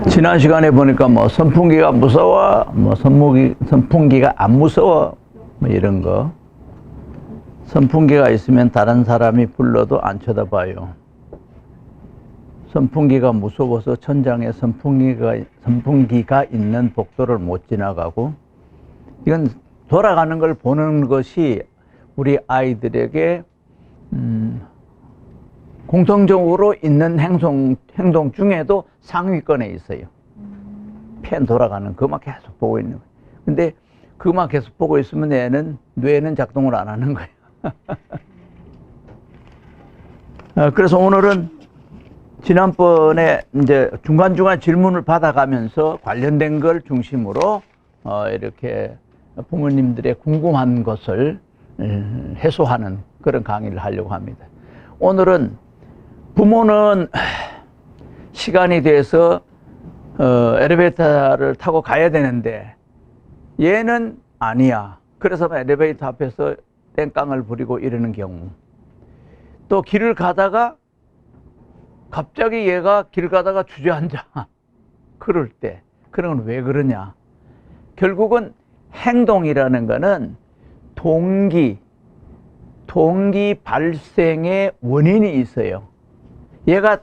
지난 시간에 보니까 뭐 선풍기가 무서워, 뭐 선풍기가 안 무서워, 뭐 이런 거. 선풍기가 있으면 다른 사람이 불러도 안 쳐다봐요. 선풍기가 무서워서 천장에 선풍기가 있는 복도를 못 지나가고, 이건 돌아가는 걸 보는 것이 우리 아이들에게 공통적으로 있는 행동 중에도 상위권에 있어요. 펜 돌아가는 그만 계속 보고 있는 거예요. 근데 그만 계속 보고 있으면 뇌는 작동을 안 하는 거예요. 그래서 오늘은 지난번에 이제 중간중간 질문을 받아가면서 관련된 걸 중심으로 이렇게 부모님들의 궁금한 것을 해소하는 그런 강의를 하려고 합니다. 오늘은 부모는 시간이 돼서 엘리베이터를 타고 가야 되는데 얘는 아니야. 그래서 엘리베이터 앞에서 땡깡을 부리고 이러는 경우, 또 길을 가다가 갑자기 얘가 길 가다가 주저앉아. 그럴 때, 그런 건 왜 그러냐? 결국은 행동이라는 거는 동기 발생의 원인이 있어요. 얘가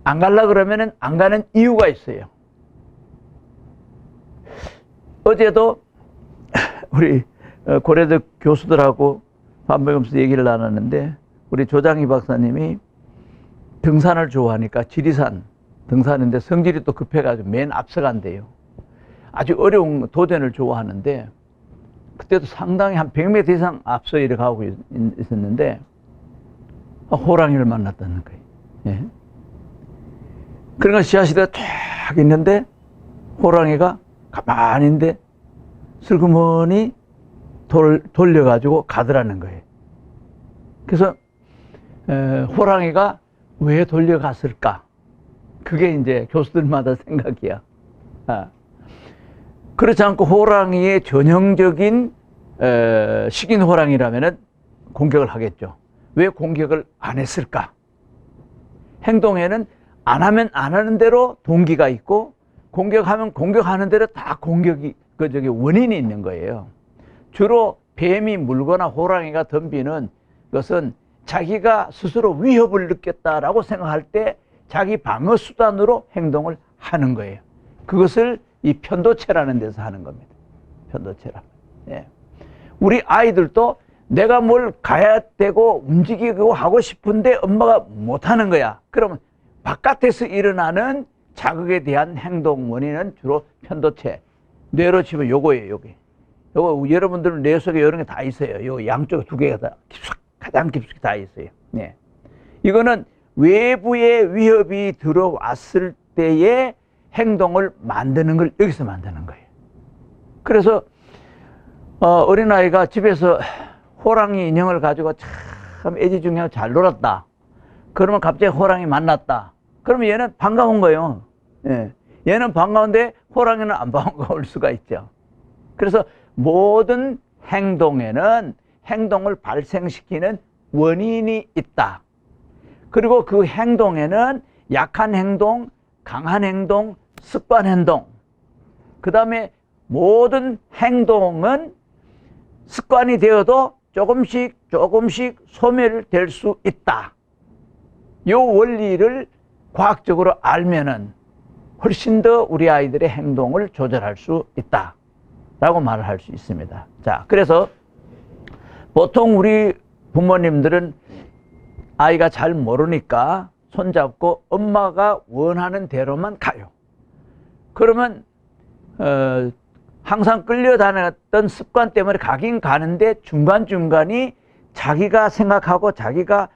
안 가려고 그러면은 안 가는 이유가 있어요. 어제도 우리 고려대 교수들하고 밥 먹으면서 얘기를 나눴는데, 우리 조장희 박사님이 등산을 좋아하니까 지리산 등산인데 성질이 또 급해가지고 맨 앞서 간대요. 아주 어려운 도전을 좋아하는데, 그때도 상당히 한 100m 이상 앞서 이렇게 가고 있었는데 호랑이를 만났다는 거예요. 예. 그러니까 지하실에 쫙 있는데 호랑이가 가만히 있는데 슬그머니 돌려가지고 가더라는 거예요. 그래서 호랑이가 왜 돌려갔을까? 그게 이제 교수들마다 생각이야. 그렇지 않고 호랑이의 전형적인 식인 호랑이라면은 공격을 하겠죠. 왜 공격을 안 했을까? 행동에는 안 하면 안 하는 대로 동기가 있고, 공격하면 공격하는 대로 다 공격이 원인이 있는 거예요. 주로 뱀이 물거나 호랑이가 덤비는 것은 자기가 스스로 위협을 느꼈다라고 생각할 때 자기 방어 수단으로 행동을 하는 거예요. 그것을 이 편도체라는 데서 하는 겁니다. 편도체라. 예. 우리 아이들도 내가 뭘 가야 되고 움직이고 하고 싶은데 엄마가 못 하는 거야. 그러면 바깥에서 일어나는 자극에 대한 행동 원인은 주로 편도체. 뇌로 치면 요거예요, 요거 여러분들은 뇌 속에 이런 게 다 있어요. 요 양쪽 두 개가 다 가장 깊숙이 다 있어요. 네. 이거는 외부의 위협이 들어왔을 때의 행동을 만드는 걸 여기서 만드는 거예요. 그래서 어린아이가 집에서 호랑이 인형을 가지고 참 애지중지하고 잘 놀았다. 그러면 갑자기 호랑이 만났다. 그러면 얘는 반가운 거예요. 예. 얘는 반가운데 호랑이는 안 반가울 수가 있죠. 그래서 모든 행동에는 행동을 발생시키는 원인이 있다. 그리고 그 행동에는 약한 행동, 강한 행동, 습관 행동, 그 다음에 모든 행동은 습관이 되어도 조금씩 소멸될 수 있다. 이 원리를 과학적으로 알면은 훨씬 더 우리 아이들의 행동을 조절할 수 있다 라고 말을 할 수 있습니다. 자, 그래서 보통 우리 부모님들은 아이가 잘 모르니까 손잡고 엄마가 원하는 대로만 가요. 그러면 항상 끌려다녔던 습관 때문에 가긴 가는데 중간중간이 자기가 생각하고 자기가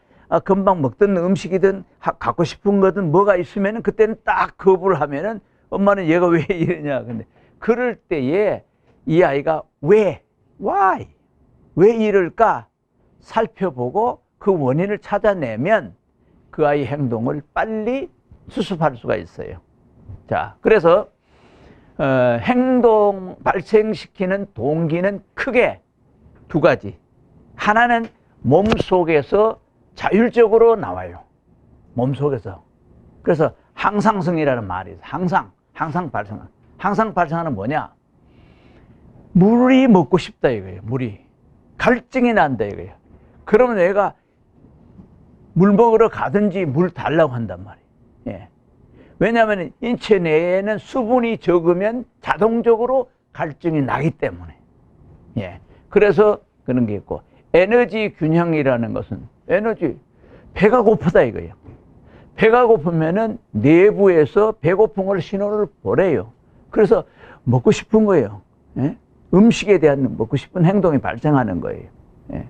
금방 먹던 음식이든 갖고 싶은 거든 뭐가 있으면 그때는 딱 거부를 하면은 엄마는 얘가 왜 이러냐. 근데 그럴 때에 이 아이가 why? 왜 이럴까? 살펴보고 그 원인을 찾아내면 그 아이 행동을 빨리 수습할 수가 있어요. 자, 그래서 행동 발생시키는 동기는 크게 두 가지. 하나는 몸속에서 자율적으로 나와요. 몸속에서. 그래서 항상성이라는 말이 있어요. 항상 발생하는. 항상 발생하는 뭐냐? 물이 먹고 싶다 이거예요. 물이. 갈증이 난다 이거예요. 그러면 내가 물 먹으러 가든지 물 달라고 한단 말이에요. 예. 왜냐하면 인체 내에는 수분이 적으면 자동적으로 갈증이 나기 때문에. 예. 그래서 그런 게 있고, 에너지 균형이라는 것은 배가 고프다 이거예요. 배가 고프면은 내부에서 배고픔을 신호를 보내요. 그래서 먹고 싶은 거예요. 예? 음식에 대한 먹고 싶은 행동이 발생하는 거예요. 예.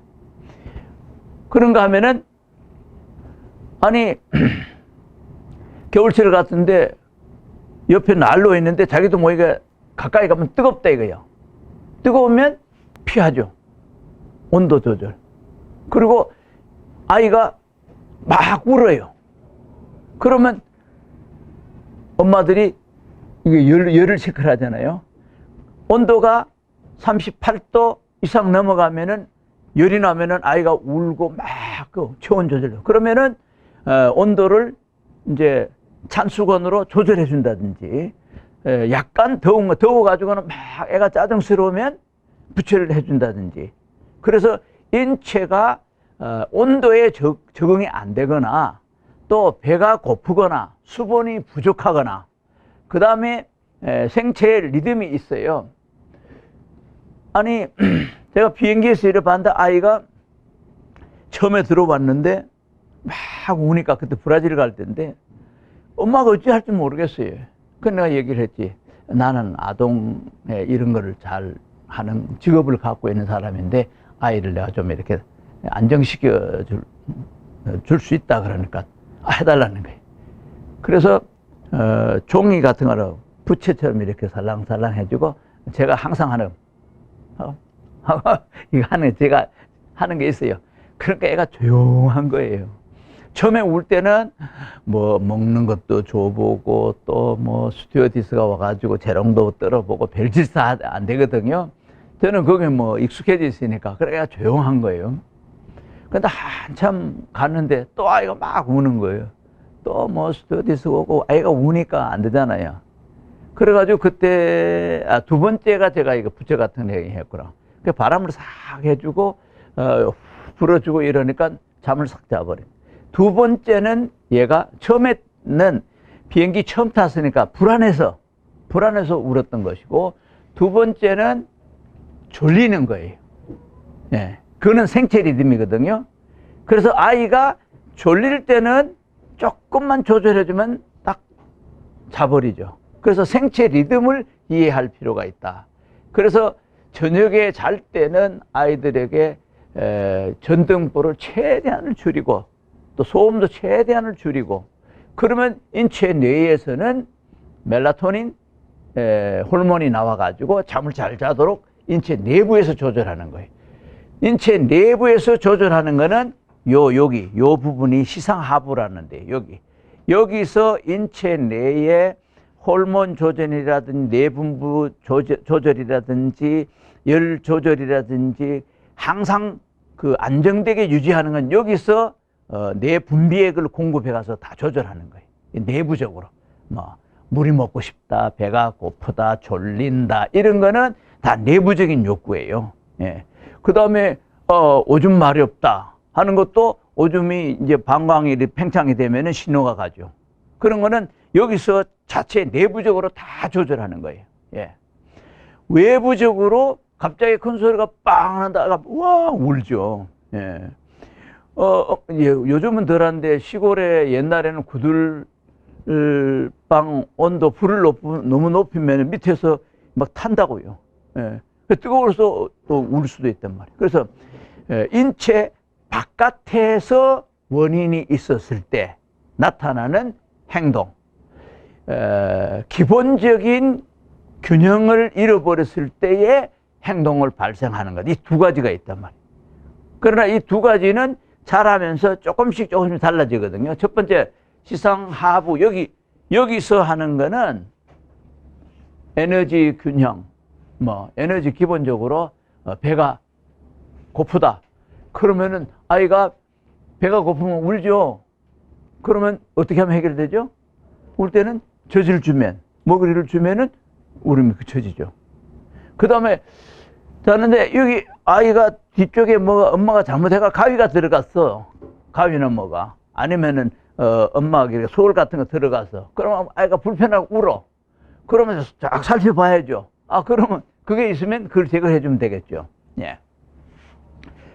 그런가 하면은, 아니, 겨울철 같은데 옆에 난로 있는데 자기도 모이가 가까이 가면 뜨겁다 이거예요. 뜨거우면 피하죠. 온도 조절. 그리고 아이가 막 울어요. 그러면 엄마들이 이게 열을 체크를 하잖아요. 온도가 38도 이상 넘어가면은 열이 나면은 아이가 울고 막 그 체온 조절로. 그러면은 온도를 이제 찬수건으로 조절해 준다든지, 약간 더워가지고는 막 애가 짜증스러우면 부채를 해 준다든지. 그래서 인체가 온도에 적응이 안 되거나 또 배가 고프거나 수분이 부족하거나, 그 다음에 생체의 리듬이 있어요. 아니, 제가 비행기에서 일을 봤는데 아이가 처음에 들어봤는데 막 우니까, 그때 브라질 갈 때인데 엄마가 어찌 할지 모르겠어요. 그래서 내가 얘기를 했지. 나는 아동에 이런 거를 잘 하는 직업을 갖고 있는 사람인데 아이를 내가 좀 이렇게 안정시켜 줄 수 있다. 그러니까 해달라는 거예요. 그래서 종이 같은 거로 부채처럼 이렇게 살랑살랑 해주고, 제가 항상 하는 이거 제가 하는 게 있어요. 그러니까 애가 조용한 거예요. 처음에 울 때는 뭐 먹는 것도 줘보고 또 뭐 스튜어디스가 와가지고 재롱도 떨어보고 별짓 안 되거든요. 저는 거기에 뭐 익숙해져 있으니까. 그래 애가 조용한 거예요. 근데 한참 갔는데 또 아이가 막 우는 거예요. 또 뭐 스튜어디스 오고 아이가 우니까 안 되잖아요. 그래가지고 그때 두 번째가 제가 이거 부채 같은 거 했구나. 그 바람을 싹 해주고 불어주고 이러니까 잠을 싹 자버려요. 두 번째는 얘가 처음에는 비행기 처음 탔으니까 불안해서 울었던 것이고, 두 번째는 졸리는 거예요. 예. 그거는 생체 리듬이거든요. 그래서 아이가 졸릴 때는 조금만 조절해주면 딱 자버리죠. 그래서 생체 리듬을 이해할 필요가 있다. 그래서 저녁에 잘 때는 아이들에게 전등불을 최대한을 줄이고 또 소음도 최대한을 줄이고, 그러면 인체 내에서는 멜라토닌 호르몬이 나와가지고 잠을 잘 자도록 인체 내부에서 조절하는 거예요. 인체 내부에서 조절하는 거는 여기 부분이 시상하부라는데, 여기서 인체 내에 호르몬 조절이라든지 내분부 조절이라든지 열 조절이라든지 항상 그 안정되게 유지하는 건 여기서 내 분비액을 공급해 가서 다 조절하는 거예요. 내부적으로 뭐 물이 먹고 싶다, 배가 고프다, 졸린다, 이런 거는 다 내부적인 욕구예요. 예. 그 다음에 오줌 마렵다 하는 것도 오줌이 이제 방광이 팽창이 되면은 신호가 가죠. 그런 거는 여기서 자체 내부적으로 다 조절하는 거예요. 예. 외부적으로 갑자기 큰 소리가 빵 한다가 와 울죠. 예. 요즘은 덜한데 시골에 옛날에는 구들방 온도 불을 너무 높이면 밑에서 막 탄다고요. 예. 뜨거워서 또 울 수도 있단 말이에요. 그래서 인체 바깥에서 원인이 있었을 때 나타나는 행동, 기본적인 균형을 잃어버렸을 때의 행동을 발생하는 것, 이 두 가지가 있단 말이에요. 그러나 이 두 가지는 자라면서 조금씩 달라지거든요. 첫 번째, 시상하부, 여기서 하는 거는 에너지 균형, 에너지 기본적으로 배가 고프다. 그러면은 아이가 배가 고프면 울죠. 그러면 어떻게 하면 해결되죠? 울 때는 젖을 주면, 먹이를 주면은 울음이 그쳐지죠. 그 다음에, 자는데 여기 아이가 뒤쪽에 뭐가 엄마가 잘못해가 가위가 들어갔어. 가위는 뭐가. 아니면은, 엄마가 소울 같은 거 들어가서. 그러면 아이가 불편하고 울어. 그러면서 쫙 살펴봐야죠. 아, 그러면 그게 있으면 그걸 제거해 주면 되겠죠. 예.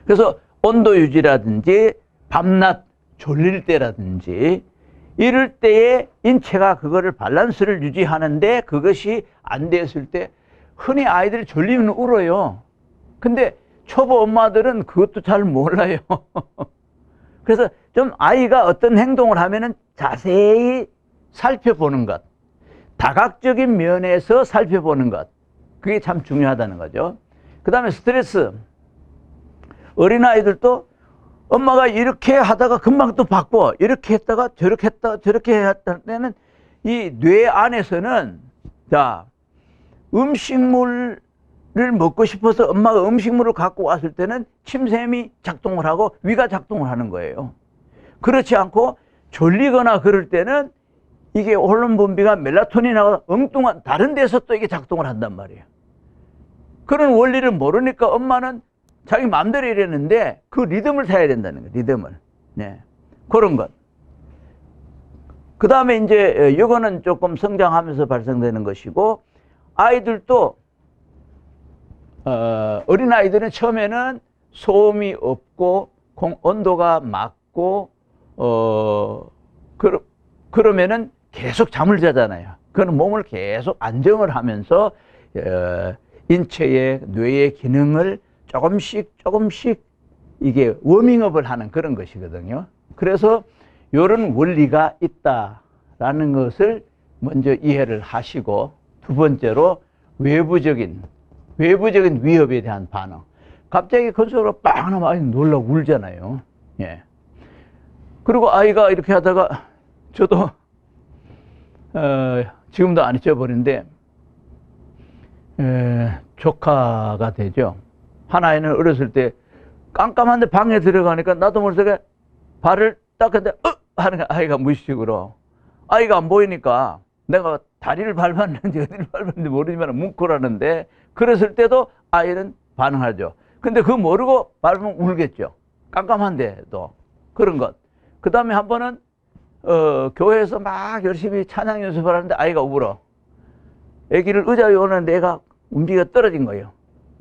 그래서 온도 유지라든지 밤낮 졸릴 때라든지 이럴 때에 인체가 그거를 밸런스를 유지하는데 그것이 안 됐을 때 흔히 아이들이 졸리면 울어요. 근데 초보 엄마들은 그것도 잘 몰라요. 그래서 좀 아이가 어떤 행동을 하면은 자세히 살펴보는 것, 다각적인 면에서 살펴보는 것, 그게 참 중요하다는 거죠. 그 다음에 스트레스. 어린아이들도 엄마가 이렇게 하다가 금방 또 바꿔. 이렇게 했다가 저렇게 했다가 저렇게 했다 때는 이 뇌 안에서는 자, 음식물을 먹고 싶어서 엄마가 음식물을 갖고 왔을 때는 침샘이 작동을 하고 위가 작동을 하는 거예요. 그렇지 않고 졸리거나 그럴 때는 이게 호르몬 분비가 멜라토닌하고 엉뚱한 다른 데서 또 이게 작동을 한단 말이에요. 그런 원리를 모르니까 엄마는 자기 마음대로 이랬는데 그 리듬을 타야 된다는 거예요. 리듬을. 네. 그런 것. 그 다음에 이제 이거는 조금 성장하면서 발생되는 것이고, 아이들도 어린아이들은 처음에는 소음이 없고 온도가 맞고 그러면은 계속 잠을 자잖아요. 그는 몸을 계속 안정을 하면서 인체의 뇌의 기능을 조금씩 이게 워밍업을 하는 그런 것이거든요. 그래서 이런 원리가 있다라는 것을 먼저 이해를 하시고, 두 번째로 외부적인 위협에 대한 반응. 갑자기 큰 소리로 빵 하면 아이 놀라 울잖아요. 예. 그리고 아이가 이렇게 하다가 저도 지금도 안 잊어버린데 조카가 되죠. 하나이는 어렸을 때 깜깜한데 방에 들어가니까 나도 모르게 발을 딱 했는데 하는 아이가 무의식적으로, 아이가 안 보이니까 내가 다리를 밟았는지 어디를 밟았는지 모르지만 뭉클하는데, 그랬을 때도 아이는 반응하죠. 근데 그거 모르고 밟으면 울겠죠. 깜깜한데도. 그런 것. 그 다음에 한 번은 교회에서 막 열심히 찬양 연습을 하는데 아이가 울어. 아기를 의자 위에 오는데 애가 움직이가 떨어진 거예요.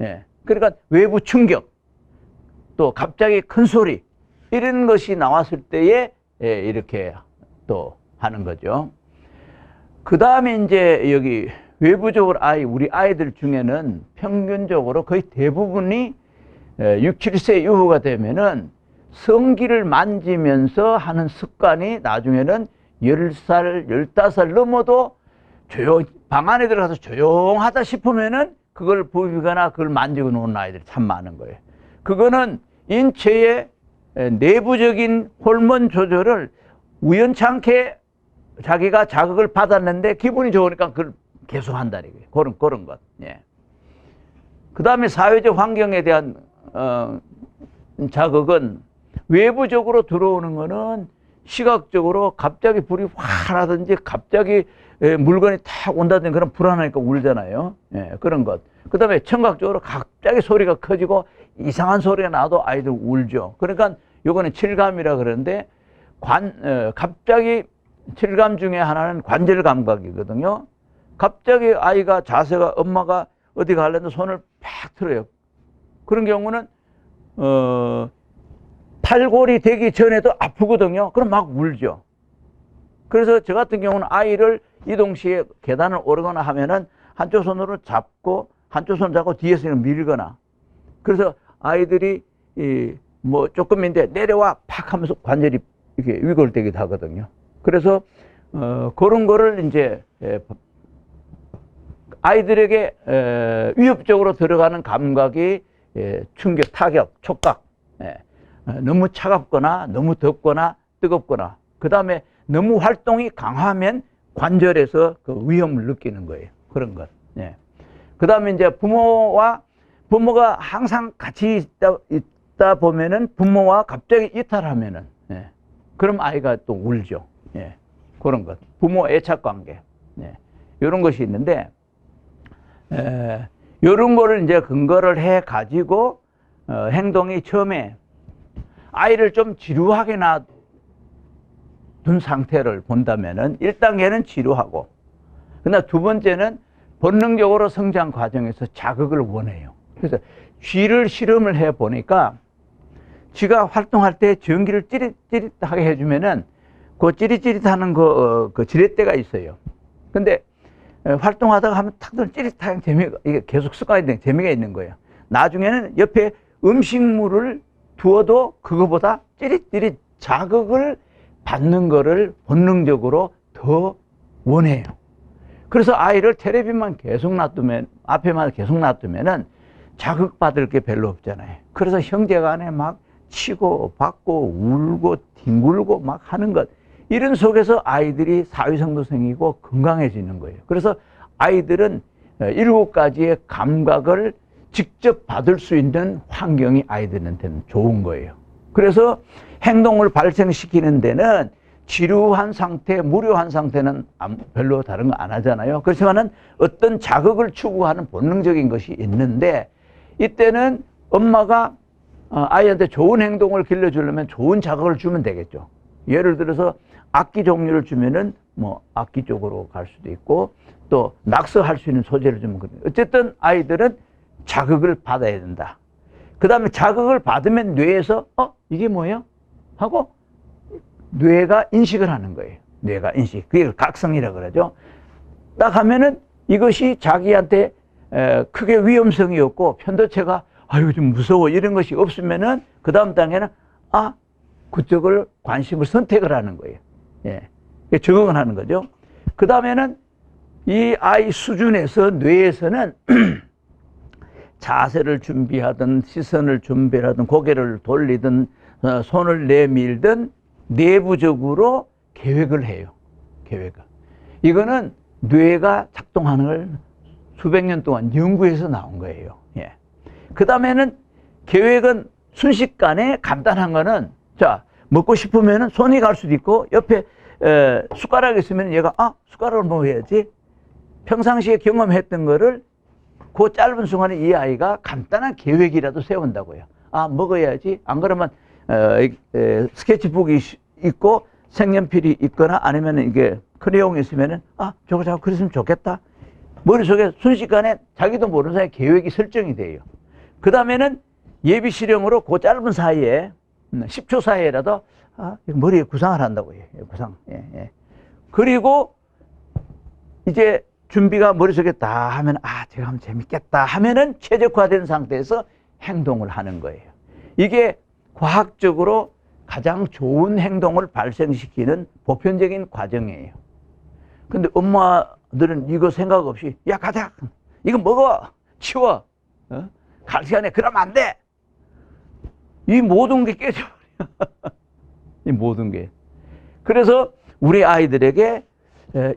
예. 그러니까 외부 충격, 또 갑자기 큰 소리, 이런 것이 나왔을 때에 이렇게 또 하는 거죠. 그 다음에 이제 여기 외부적으로 우리 아이들 중에는 평균적으로 거의 대부분이 6, 7세 이후가 되면은 성기를 만지면서 하는 습관이 나중에는 10살, 15살 넘어도 방 안에 들어가서 조용하다 싶으면은 그걸 보이거나 그걸 만지고 노는 아이들이 참 많은 거예요. 그거는 인체의 내부적인 호르몬 조절을 우연찮게 자기가 자극을 받았는데 기분이 좋으니까 그걸 계속 한다는 거예요. 그런 것. 예. 그 다음에 사회적 환경에 대한 자극은 외부적으로 들어오는 거는 시각적으로 갑자기 불이 확 나든지 갑자기 물건이 탁 온다든지 그런 불안하니까 울잖아요. 예, 그런 것. 그 다음에 청각적으로 갑자기 소리가 커지고 이상한 소리가 나도 아이들 울죠. 그러니까 요거는 칠감이라 그러는데 갑자기 칠감 중에 하나는 관절 감각이거든요. 갑자기 아이가 자세가 엄마가 어디 가려는데 손을 팍 틀어요. 그런 경우는 탈골이 되기 전에도 아프거든요. 그럼 막 울죠. 그래서 저 같은 경우는 아이를 이동 시에 계단을 오르거나 하면은 한쪽 손으로 잡고 한쪽 손 잡고 뒤에서 밀거나, 그래서 아이들이 뭐 조금인데 내려와 팍 하면서 관절이 이렇게 위골되기도 하거든요. 그래서 그런 거를 이제 아이들에게 위협적으로 들어가는 감각이 충격, 타격, 촉각, 너무 차갑거나 너무 덥거나 뜨겁거나, 그 다음에 너무 활동이 강하면 관절에서 그 위험을 느끼는 거예요. 그런 것. 그 다음에 이제 부모가 항상 같이 있다 보면은 부모와 갑자기 이탈하면은, 그럼 아이가 또 울죠. 그런 것. 부모 애착 관계. 네. 이런 것이 있는데, 이런 거를 이제 근거를 해 가지고, 행동이 처음에 아이를 좀 지루하게 놔둔 상태를 본다면은 1단계는 지루하고, 그러나 두 번째는 본능적으로 성장 과정에서 자극을 원해요. 그래서 쥐를 실험을 해 보니까 쥐가 활동할 때 전기를 찌릿찌릿하게 해주면은 그 찌릿찌릿하는 그 지렛대가 있어요. 근데 활동하다가 하면 탁 찌릿하게 재미가, 이게 계속 습관이 된 재미가 있는 거예요. 나중에는 옆에 음식물을 두어도 그거보다 찌릿찌릿 자극을 받는 거를 본능적으로 더 원해요. 그래서 아이를 텔레비만 계속 놔두면, 앞에만 계속 놔두면은 자극받을 게 별로 없잖아요. 그래서 형제간에 막 치고 받고 울고 뒹굴고 막 하는 것, 이런 속에서 아이들이 사회성도 생기고 건강해지는 거예요. 그래서 아이들은 7가지의 감각을 직접 받을 수 있는 환경이 아이들한테는 좋은 거예요. 그래서 행동을 발생시키는 데는 지루한 상태, 무료한 상태는 별로 다른 거 안 하잖아요. 그렇지만은 어떤 자극을 추구하는 본능적인 것이 있는데, 이때는 엄마가 아이한테 좋은 행동을 길러주려면 좋은 자극을 주면 되겠죠. 예를 들어서 악기 종류를 주면은 뭐 악기 쪽으로 갈 수도 있고, 또 낙서할 수 있는 소재를 주면, 어쨌든 아이들은 자극을 받아야 된다. 그 다음에 자극을 받으면 뇌에서 이게 뭐예요? 하고 뇌가 인식을 하는 거예요. 뇌가 인식. 그게 각성이라고 그러죠. 딱 하면은 이것이 자기한테 크게 위험성이 없고 편도체가 아유 좀 무서워 이런 것이 없으면은 그 다음 단계는 그쪽을 관심을 선택을 하는 거예요. 예. 적응을 하는 거죠. 그 다음에는 이 아이 수준에서 뇌에서는 자세를 준비하든 시선을 준비하든 고개를 돌리든 손을 내밀든 내부적으로 계획을 해요. 계획을. 이거는 뇌가 작동하는 걸 수백 년 동안 연구해서 나온 거예요. 예. 그 다음에는 계획은 순식간에 간단한 거는, 자, 먹고 싶으면 손이 갈 수도 있고, 옆에 숟가락이 있으면 얘가, 숟가락을 먹어야지. 평상시에 경험했던 거를 그 짧은 순간에 이 아이가 간단한 계획이라도 세운다고요. 먹어야지. 안 그러면 스케치북이 있고 색연필이 있거나 아니면 이게 크레용이 있으면은 저거 자꾸 그랬으면 좋겠다. 머릿속에 순식간에 자기도 모르는 사이에 계획이 설정이 돼요. 그 다음에는 예비 실험으로 그 짧은 사이에 10초 사이에라도 머리에 구상을 한다고 해요. 구상. 예. 그리고 이제 준비가 머릿속에 다 하면 제가 하면 재밌겠다 하면은 최적화된 상태에서 행동을 하는 거예요. 이게 과학적으로 가장 좋은 행동을 발생시키는 보편적인 과정이에요. 근데 엄마들은 이거 생각 없이 야 가자 이거 먹어 치워 갈 시간에 그러면 안 돼. 이 모든 게 깨져버려. 이 모든 게. 그래서 우리 아이들에게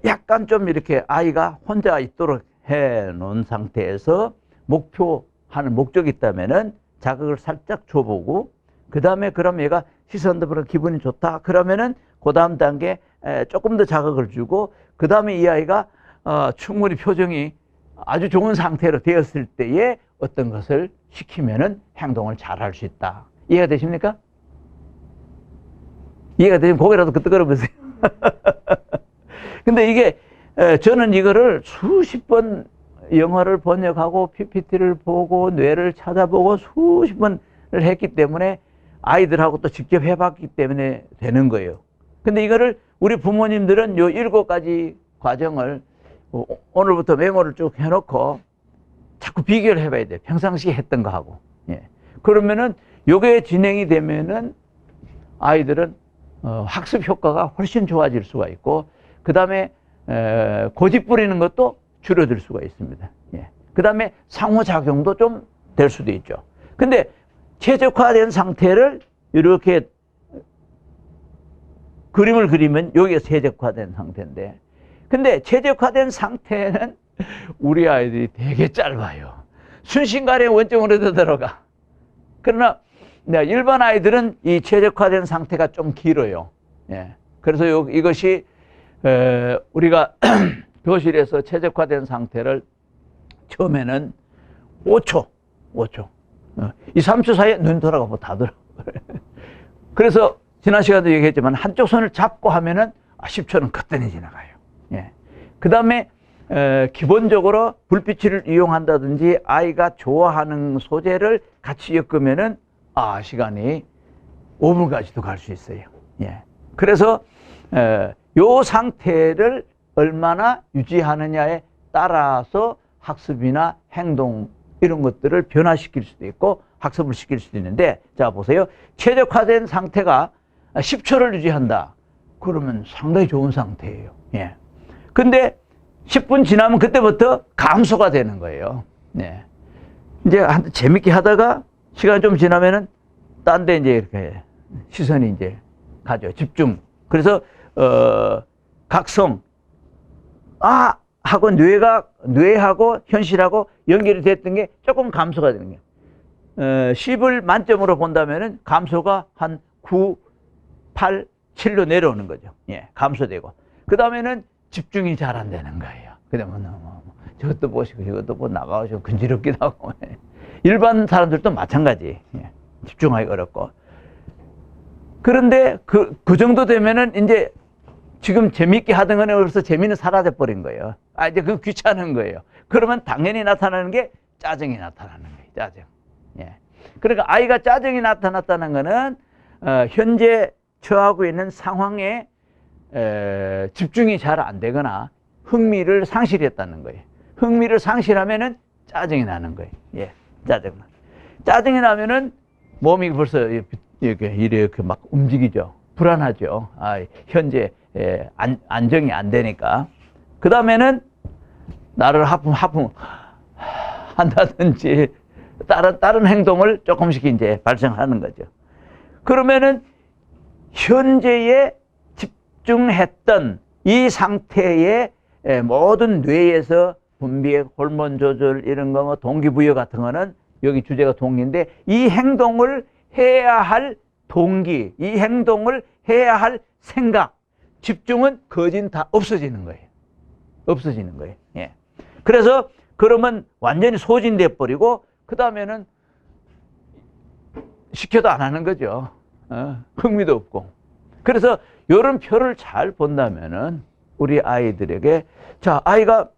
약간 좀 이렇게 아이가 혼자 있도록 해 놓은 상태에서 목표하는 목적이 있다면은 자극을 살짝 줘보고, 그 다음에 그럼 얘가 시선도 보러 기분이 좋다. 그러면은 그 다음 단계 조금 더 자극을 주고, 그 다음에 이 아이가 충분히 표정이 아주 좋은 상태로 되었을 때에 어떤 것을 시키면은 행동을 잘 할 수 있다. 이해가 되십니까? 이해가 되시면 고개라도 끄덕거려 보세요. 근데 이게 저는 이거를 수십 번 영어를 번역하고 PPT를 보고 뇌를 찾아보고 수십 번을 했기 때문에 아이들하고 또 직접 해봤기 때문에 되는 거예요. 근데 이거를 우리 부모님들은 요 7가지 과정을 오늘부터 메모를 쭉 해놓고 자꾸 비교를 해봐야 돼요. 평상시에 했던 거하고. 예. 그러면은 요게 진행이 되면은 아이들은 학습 효과가 훨씬 좋아질 수가 있고, 그 다음에 고집 부리는 것도 줄어들 수가 있습니다. 예. 그 다음에 상호작용도 좀 될 수도 있죠. 근데 최적화된 상태를 이렇게 그림을 그리면 여기가 최적화된 상태인데, 근데 최적화된 상태는 우리 아이들이 되게 짧아요. 순식간에 원점으로 들어가. 그러나 일반 아이들은 이 최적화된 상태가 좀 길어요. 예. 그래서 이것이 우리가 교실에서 최적화된 상태를 처음에는 5초. 2, 3초 사이에 눈 돌아가고 다 돌아가고. 그래서 지난 시간에도 얘기했지만 한쪽 손을 잡고 하면은 10초는 그때는 지나가요. 예. 그 다음에 기본적으로 불빛을 이용한다든지 아이가 좋아하는 소재를 같이 엮으면은 시간이 5분까지도 갈 수 있어요. 예. 그래서 요 상태를 얼마나 유지하느냐에 따라서 학습이나 행동 이런 것들을 변화시킬 수도 있고 학습을 시킬 수도 있는데, 자 보세요. 최적화된 상태가 10초를 유지한다. 그러면 상당히 좋은 상태예요. 예. 근데 10분 지나면 그때부터 감소가 되는 거예요. 네. 이제 재밌게 하다가 시간이 좀 지나면은 딴 데 이제 이렇게 시선이 이제 가죠. 집중. 그래서 각성 하고 뇌하고 현실하로 연결이 됐던 게 조금 감소가 되는 거예요. 10을 만점으로 본다면은 감소가 한 9, 8, 7로 내려오는 거죠. 예, 감소되고. 그 다음에는 집중이 잘 안 되는 거예요. 그러면 저것도 보시고 저것도 보고 나가시고 근지럽기도 하고. 일반 사람들도 마찬가지. 예, 집중하기 어렵고. 그런데 그 정도 되면은 이제 지금 재밌게 하던 거는 벌써 재미는 사라져 버린 거예요. 이제 그 귀찮은 거예요. 그러면 당연히 나타나는 게 짜증이 나타나는 거예요. 짜증. 예. 그러니까 아이가 짜증이 나타났다는 거는 현재 처하고 있는 상황에 집중이 잘 안 되거나 흥미를 상실했다는 거예요. 흥미를 상실하면은 짜증이 나는 거예요. 예, 짜증이 나면은 몸이 벌써 이렇게 막 움직이죠. 불안하죠. 현재 안정이 안 되니까. 그 다음에는 나를 하품 한다든지 다른 행동을 조금씩 이제 발생하는 거죠. 그러면은 현재에 집중했던 이 상태의 모든 뇌에서 분비의 호르몬 조절 이런 거 동기부여 같은 거는 여기 주제가 동기인데, 이 행동을 해야 할 동기, 이 행동을 해야 할 생각, 집중은 거진 다 없어지는 거예요. 없어지는 거예요. 예. 그래서 그러면 완전히 소진돼 버리고 그 다음에는 시켜도 안 하는 거죠. 흥미도 없고. 그래서 이런 표를 잘 본다면은 우리 아이들에게, 자, 아이가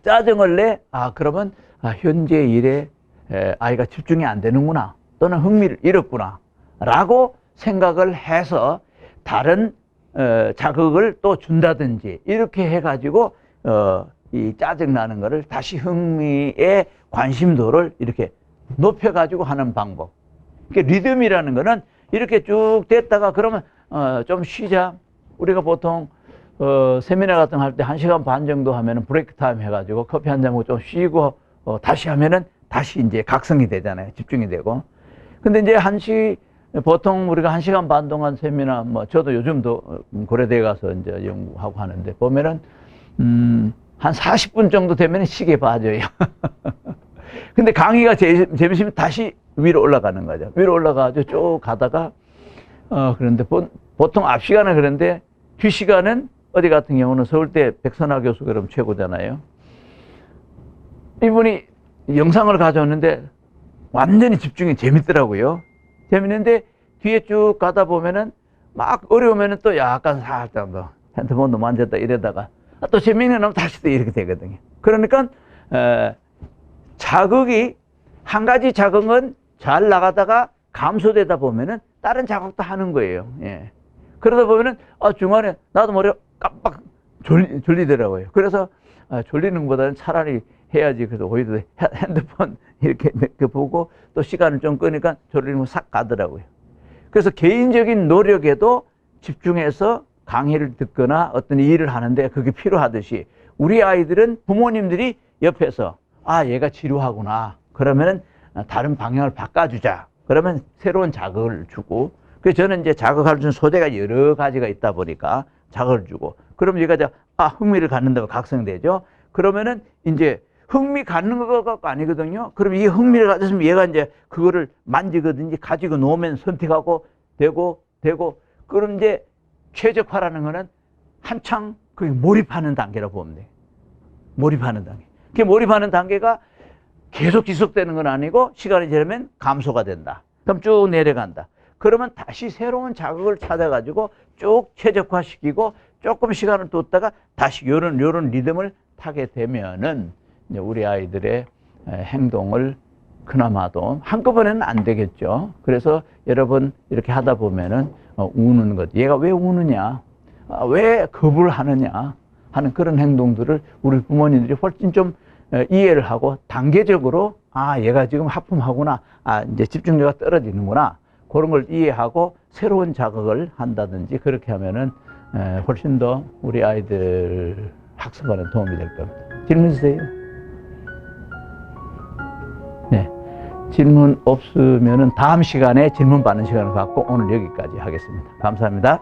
짜증을 내, 그러면 현재 일에 아이가 집중이 안 되는구나, 또는 흥미를 잃었구나 라고 생각을 해서 다른 자극을 또 준다든지 이렇게 해가지고 이 짜증나는 거를 다시 흥미의 관심도를 이렇게 높여가지고 하는 방법. 그러니까 리듬이라는 거는 이렇게 쭉 됐다가 그러면 좀 쉬자. 우리가 보통 세미나 같은 거 할 때 1시간 반 정도 하면은 브레이크 타임 해가지고 커피 한 잔 먹고 좀 쉬고 다시 하면은 다시 이제 각성이 되잖아요. 집중이 되고. 근데 이제 보통 우리가 1시간 반 동안 세미나, 저도 요즘도 고려대에 가서 이제 연구하고 하는데 보면은 한 40분 정도 되면 시계에 빠져요. 근데 강의가 재밌으면 다시 위로 올라가는 거죠. 위로 올라가서 쭉 가다가 그런데 보통 앞 시간은 그런데 뒤 시간은 어디 같은 경우는 서울대 백선화 교수 그럼 최고잖아요. 이분이 영상을 가져왔는데 완전히 집중이 재밌더라고요. 재밌는데 뒤에 쭉 가다 보면은 막 어려우면은 또 약간 살짝 더 핸드폰도 만졌다 이러다가 또 재미있는 놈 다시 또 이렇게 되거든요. 그러니까 자극이 한 가지 자극은 잘 나가다가 감소되다 보면은 다른 자극도 하는 거예요. 예. 그러다 보면은 중간에 나도 머리가 깜빡 졸리더라고요. 그래서 졸리는 것보다는 차라리 해야지. 그래서 오히려 핸드폰 이렇게 몇 개 보고 또 시간을 좀 끄니까 졸리는 거 싹 가더라고요. 그래서 개인적인 노력에도 집중해서 강의를 듣거나 어떤 일을 하는데 그게 필요하듯이 우리 아이들은 부모님들이 옆에서 얘가 지루하구나. 그러면은 다른 방향을 바꿔주자. 그러면 새로운 자극을 주고, 그래서 저는 이제 자극할 수 있는 소재가 여러 가지가 있다 보니까 자극을 주고, 그럼 얘가 흥미를 갖는다고 각성되죠. 그러면은 이제 흥미 갖는 거가 아니거든요. 그럼 이 흥미를 가졌으면 얘가 이제 그거를 만지거든지 가지고 놓으면 선택하고 되고, 그럼 이제 최적화라는 거는 한창 그게 몰입하는 단계라고 보면 돼요. 몰입하는 단계. 그 몰입하는 단계가 계속 지속되는 건 아니고 시간이 지나면 감소가 된다. 그럼 쭉 내려간다. 그러면 다시 새로운 자극을 찾아가지고 쭉 최적화시키고 조금 시간을 뒀다가 다시 요런 리듬을 타게 되면은 이제 우리 아이들의 행동을 그나마도 한꺼번에는 안 되겠죠. 그래서 여러분 이렇게 하다 보면은 우는 것. 얘가 왜 우느냐? 왜 겁을 하느냐? 하는 그런 행동들을 우리 부모님들이 훨씬 좀 이해를 하고 단계적으로 얘가 지금 하품하구나. 이제 집중력가 떨어지는구나. 그런 걸 이해하고 새로운 자극을 한다든지 그렇게 하면은 훨씬 더 우리 아이들 학습하는 도움이 될 겁니다. 질문 주세요. 네. 질문 없으면은 다음 시간에 질문 받는 시간을 갖고 오늘 여기까지 하겠습니다. 감사합니다.